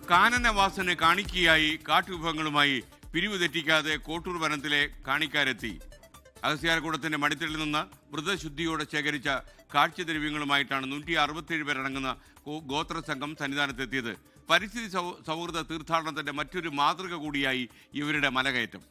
കാനനവാസന് കാണിക്കയായി കാട്ടുവിഭവങ്ങളുമായി പിരിവ് തെറ്റിക്കാതെ കോട്ടൂർ വനത്തിലെ കാണിക്കാരെത്തി. അഗസ്ത്യാർകൂടത്തിന്റെ മടിത്തട്ടിൽ നിന്ന് മൃതശുദ്ധിയോടെ ശേഖരിച്ച കാഴ്ചദ്രവ്യങ്ങളുമായിട്ടാണ് 167 പേരടങ്ങുന്ന ഗോത്ര സംഘം സന്നിധാനത്തെത്തിയത്. പരിസ്ഥിതി സൗഹൃദ തീർത്ഥാടനത്തിന്റെ മറ്റൊരു മാതൃക കൂടിയായി ഇവരുടെ മലകയറ്റം.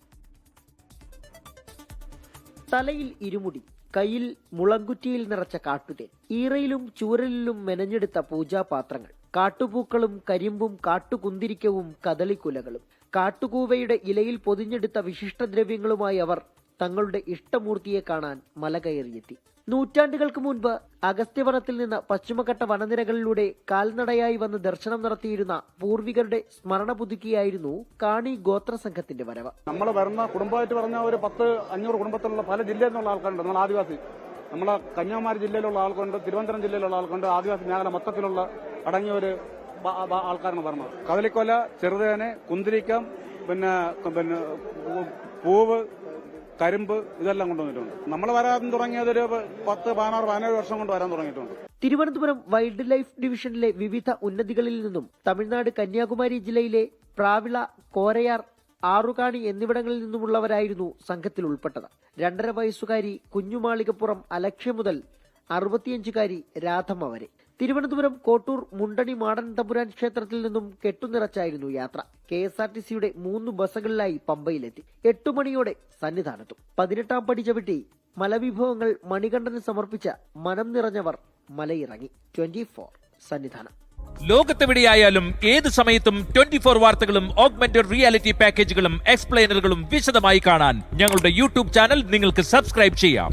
തലയിൽ ഇരുമുടി, കയ്യിൽ മുളങ്കുറ്റിയിൽ നിറച്ച കാട്ടുതേൻ, ഈറയിലും ചൂരലിലും മെനഞ്ഞെടുത്ത പൂജാപാത്രങ്ങൾ, കാട്ടുപൂക്കളും കരിമ്പും കാട്ടുകുന്തിരിക്കവും കദളിക്കുലകളും, കാട്ടുകൂവയുടെ ഇലയിൽ പൊതിഞ്ഞെടുത്ത വിശിഷ്ടദ്രവ്യങ്ങളുമായി അവർ തങ്ങളുടെ ഇഷ്ടമൂർത്തിയെ കാണാൻ മലകയറിയെത്തി. നൂറ്റാണ്ടുകൾക്ക് മുൻപ് അഗസ്ത്യവനത്തിൽ നിന്ന് പശ്ചിമഘട്ട വനനിരകളിലൂടെ കാൽനടയായി വന്ന് ദർശനം നടത്തിയിരുന്ന പൂർവികരുടെ സ്മരണ പുതുക്കിയായിരുന്നു കാണി ഗോത്ര സംഘത്തിന്റെ വരവ്. നമ്മൾ വരുന്ന കുടുംബമായിട്ട് പറഞ്ഞ ഒരു 500 കുടുംബത്തിലുള്ള പല ജില്ലയിൽ നിന്നുള്ള ആൾക്കാരുണ്ട്. നമ്മൾ ആദിവാസി, നമ്മളെ കന്യാകുമാരി ജില്ലയിലുള്ള ആൾക്കുണ്ട്, തിരുവനന്തപുരം ജില്ലയിലുള്ള ആൾക്കുണ്ട്, ആദിവാസി മേഖല മൊത്തത്തിലുള്ള അടങ്ങിയ ഒരു ആൾക്കാരാണ് പറഞ്ഞത്. കദളിക്കൊല, ചെറുതേന്, കുന്തിരിക്കം, പിന്നെ പൂവ്, കരിമ്പ് ഇതെല്ലാം കൊണ്ടുവന്നിട്ടുണ്ട്. നമ്മൾ വരാൻ തുടങ്ങിയത് ഒരു 10-17 വർഷം കൊണ്ട് വരാൻ തുടങ്ങിയിട്ടുണ്ട്. തിരുവനന്തപുരം വൈൽഡ് ലൈഫ് ഡിവിഷനിലെ വിവിധ ഉന്നതികളിൽ നിന്നും തമിഴ്നാട് കന്യാകുമാരി ജില്ലയിലെ പ്രാവിള, കോരയാർ, ആറുകാണി എന്നിവിടങ്ങളിൽ നിന്നുമുള്ളവരായിരുന്നു സംഘത്തിൽ ഉൾപ്പെട്ടത്. 2.5 വയസ്സുകാരി കുഞ്ഞുമാളികപ്പുറം അലക്ഷ്യ മുതൽ 65-കാരി രാധമ്മ വരെ. തിരുവനന്തപുരം കോട്ടൂർ മുണ്ടണി മാടൻ തമ്പുരാൻ ക്ഷേത്രത്തിൽ നിന്നും കെട്ടുനിറച്ചായിരുന്നു യാത്ര. KSRTCയുടെ 3 ബസ്സുകളിലായി പമ്പയിലെത്തി. 8 മണിയോടെ സന്നിധാനത്തും 18ാം പടി ചവിട്ടി മലവിഭവങ്ങൾ മണികണ്ഠന് സമർപ്പിച്ച മനം നിറഞ്ഞവർ മലയിറങ്ങി. 24 സന്നിധാനം. ലോകത്തെവിടെയായാലും ഏത് സമയത്തും 24 വാർത്തകളും ഓഗ്മെന്റഡ് റിയാലിറ്റി പാക്കേജുകളും എക്സ്പ്ലെയിനറുകളും വിശദമായി കാണാൻ ഞങ്ങളുടെ യൂട്യൂബ് ചാനൽ നിങ്ങൾക്ക് സബ്സ്ക്രൈബ് ചെയ്യാം.